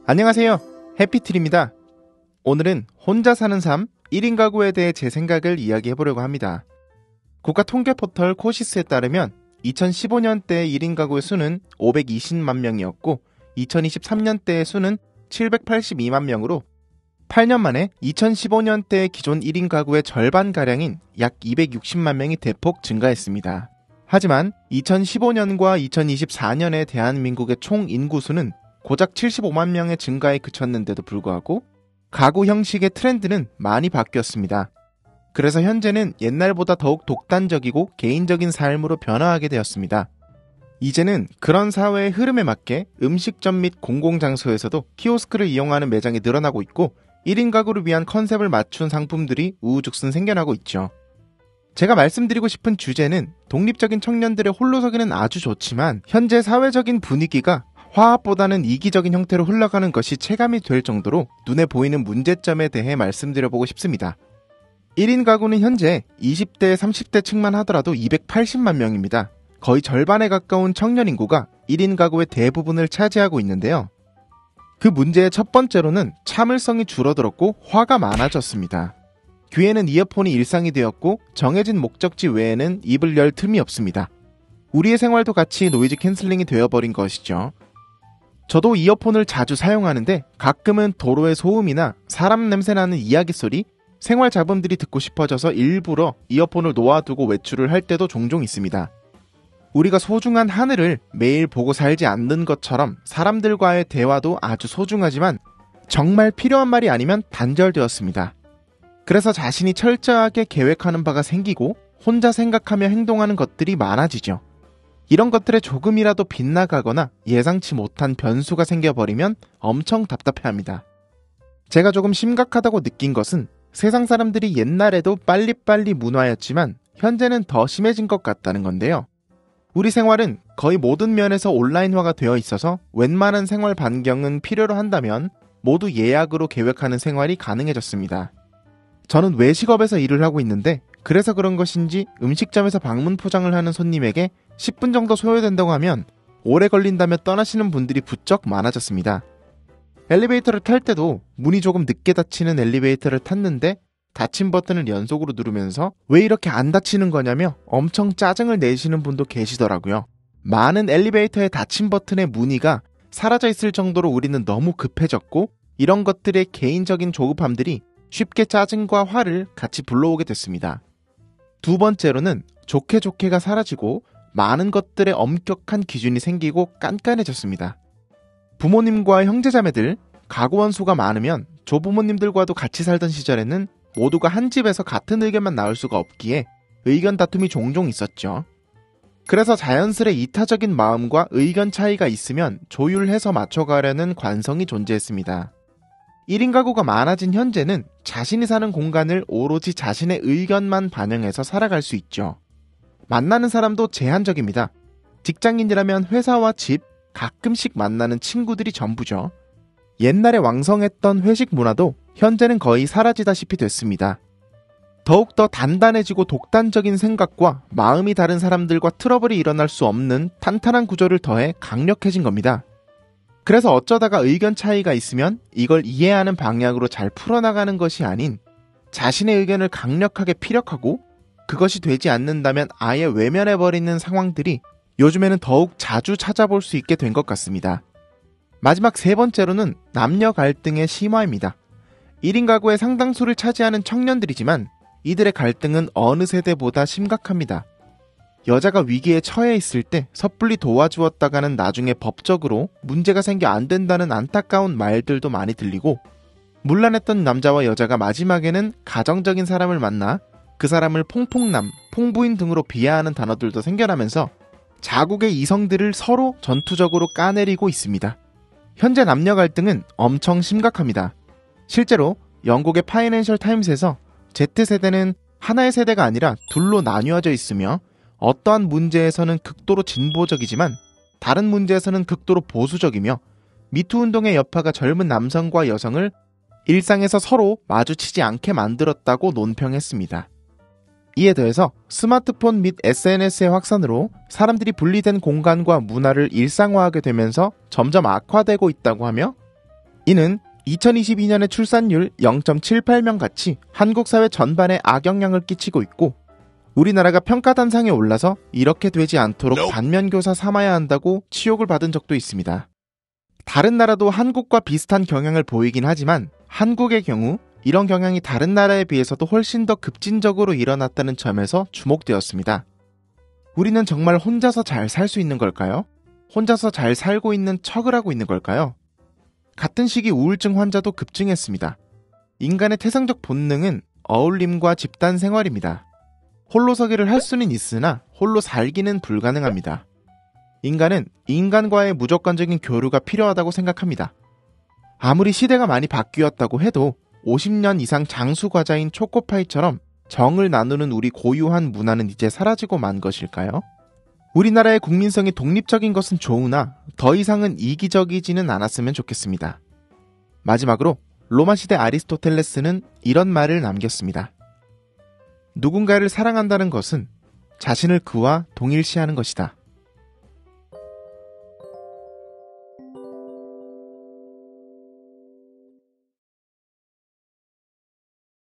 안녕하세요. 해피트리입니다. 오늘은 혼자 사는 삶 1인 가구에 대해 제 생각을 이야기해보려고 합니다. 국가통계포털 코시스에 따르면 2015년대 1인 가구의 수는 520만 명이었고 2023년대의 수는 782만 명으로 8년 만에 2015년대의 기존 1인 가구의 절반가량인 약 260만 명이 대폭 증가했습니다. 하지만 2015년과 2024년의 대한민국의 총 인구수는 고작 75만 명의 증가에 그쳤는데도 불구하고 가구 형식의 트렌드는 많이 바뀌었습니다. 그래서 현재는 옛날보다 더욱 독단적이고 개인적인 삶으로 변화하게 되었습니다. 이제는 그런 사회의 흐름에 맞게 음식점 및 공공장소에서도 키오스크를 이용하는 매장이 늘어나고 있고 1인 가구를 위한 컨셉을 맞춘 상품들이 우후죽순 생겨나고 있죠. 제가 말씀드리고 싶은 주제는 독립적인 청년들의 홀로서기는 아주 좋지만 현재 사회적인 분위기가 화합보다는 이기적인 형태로 흘러가는 것이 체감이 될 정도로 눈에 보이는 문제점에 대해 말씀드려보고 싶습니다. 1인 가구는 현재 20대, 30대 층만 하더라도 280만 명입니다. 거의 절반에 가까운 청년 인구가 1인 가구의 대부분을 차지하고 있는데요. 그 문제의 첫 번째로는 참을성이 줄어들었고 화가 많아졌습니다. 귀에는 이어폰이 일상이 되었고 정해진 목적지 외에는 입을 열 틈이 없습니다. 우리의 생활도 같이 노이즈 캔슬링이 되어버린 것이죠. 저도 이어폰을 자주 사용하는데 가끔은 도로의 소음이나 사람 냄새나는 이야기 소리, 생활 잡음들이 듣고 싶어져서 일부러 이어폰을 놓아두고 외출을 할 때도 종종 있습니다. 우리가 소중한 하늘을 매일 보고 살지 않는 것처럼 사람들과의 대화도 아주 소중하지만 정말 필요한 말이 아니면 단절되었습니다. 그래서 자신이 철저하게 계획하는 바가 생기고 혼자 생각하며 행동하는 것들이 많아지죠. 이런 것들에 조금이라도 빗나가거나 예상치 못한 변수가 생겨버리면 엄청 답답해합니다. 제가 조금 심각하다고 느낀 것은 세상 사람들이 옛날에도 빨리빨리 문화였지만 현재는 더 심해진 것 같다는 건데요. 우리 생활은 거의 모든 면에서 온라인화가 되어 있어서 웬만한 생활 반경은 필요로 한다면 모두 예약으로 계획하는 생활이 가능해졌습니다. 저는 외식업에서 일을 하고 있는데 그래서 그런 것인지 음식점에서 방문 포장을 하는 손님에게 10분 정도 소요된다고 하면 오래 걸린다며 떠나시는 분들이 부쩍 많아졌습니다. 엘리베이터를 탈 때도 문이 조금 늦게 닫히는 엘리베이터를 탔는데 닫힌 버튼을 연속으로 누르면서 왜 이렇게 안 닫히는 거냐며 엄청 짜증을 내시는 분도 계시더라고요. 많은 엘리베이터의 닫힌 버튼의 문의가 사라져 있을 정도로 우리는 너무 급해졌고 이런 것들의 개인적인 조급함들이 쉽게 짜증과 화를 같이 불러오게 됐습니다. 두 번째로는 좋게가 사라지고 많은 것들의 엄격한 기준이 생기고 깐깐해졌습니다. 부모님과 형제자매들, 가구원 수가 많으면 조부모님들과도 같이 살던 시절에는 모두가 한 집에서 같은 의견만 나올 수가 없기에 의견 다툼이 종종 있었죠. 그래서 자연스레 이타적인 마음과 의견 차이가 있으면 조율해서 맞춰가려는 관성이 존재했습니다. 1인 가구가 많아진 현재는 자신이 사는 공간을 오로지 자신의 의견만 반영해서 살아갈 수 있죠. 만나는 사람도 제한적입니다. 직장인이라면 회사와 집, 가끔씩 만나는 친구들이 전부죠. 옛날에 왕성했던 회식 문화도 현재는 거의 사라지다시피 됐습니다. 더욱더 단단해지고 독단적인 생각과 마음이 다른 사람들과 트러블이 일어날 수 없는 탄탄한 구조를 더해 강력해진 겁니다. 그래서 어쩌다가 의견 차이가 있으면 이걸 이해하는 방향으로 잘 풀어나가는 것이 아닌 자신의 의견을 강력하게 피력하고 그것이 되지 않는다면 아예 외면해버리는 상황들이 요즘에는 더욱 자주 찾아볼 수 있게 된 것 같습니다. 마지막 세 번째로는 남녀 갈등의 심화입니다. 1인 가구의 상당수를 차지하는 청년들이지만 이들의 갈등은 어느 세대보다 심각합니다. 여자가 위기에 처해 있을 때 섣불리 도와주었다가는 나중에 법적으로 문제가 생겨 안 된다는 안타까운 말들도 많이 들리고 문란했던 남자와 여자가 마지막에는 가정적인 사람을 만나 그 사람을 퐁퐁남, 퐁부인 등으로 비하하는 단어들도 생겨나면서 자국의 이성들을 서로 전투적으로 까내리고 있습니다. 현재 남녀 갈등은 엄청 심각합니다. 실제로 영국의 파이낸셜 타임스에서 Z세대는 하나의 세대가 아니라 둘로 나뉘어져 있으며 어떠한 문제에서는 극도로 진보적이지만 다른 문제에서는 극도로 보수적이며 미투 운동의 여파가 젊은 남성과 여성을 일상에서 서로 마주치지 않게 만들었다고 논평했습니다. 이에 더해서 스마트폰 및 SNS의 확산으로 사람들이 분리된 공간과 문화를 일상화하게 되면서 점점 악화되고 있다고 하며 이는 2022년의 출산율 0.78명 같이 한국 사회 전반에 악영향을 끼치고 있고 우리나라가 평가 단상에 올라서 이렇게 되지 않도록 반면교사 삼아야 한다고 치욕을 받은 적도 있습니다. 다른 나라도 한국과 비슷한 경향을 보이긴 하지만 한국의 경우 이런 경향이 다른 나라에 비해서도 훨씬 더 급진적으로 일어났다는 점에서 주목되었습니다. 우리는 정말 혼자서 잘 살 수 있는 걸까요? 혼자서 잘 살고 있는 척을 하고 있는 걸까요? 같은 시기 우울증 환자도 급증했습니다. 인간의 태생적 본능은 어울림과 집단 생활입니다. 홀로서기를 할 수는 있으나 홀로 살기는 불가능합니다. 인간은 인간과의 무조건적인 교류가 필요하다고 생각합니다. 아무리 시대가 많이 바뀌었다고 해도 50년 이상 장수 과자인 초코파이처럼 정을 나누는 우리 고유한 문화는 이제 사라지고 만 것일까요? 우리나라의 국민성이 독립적인 것은 좋으나 더 이상은 이기적이지는 않았으면 좋겠습니다. 마지막으로 로마 시대 아리스토텔레스는 이런 말을 남겼습니다. 누군가를 사랑한다는 것은 자신을 그와 동일시하는 것이다.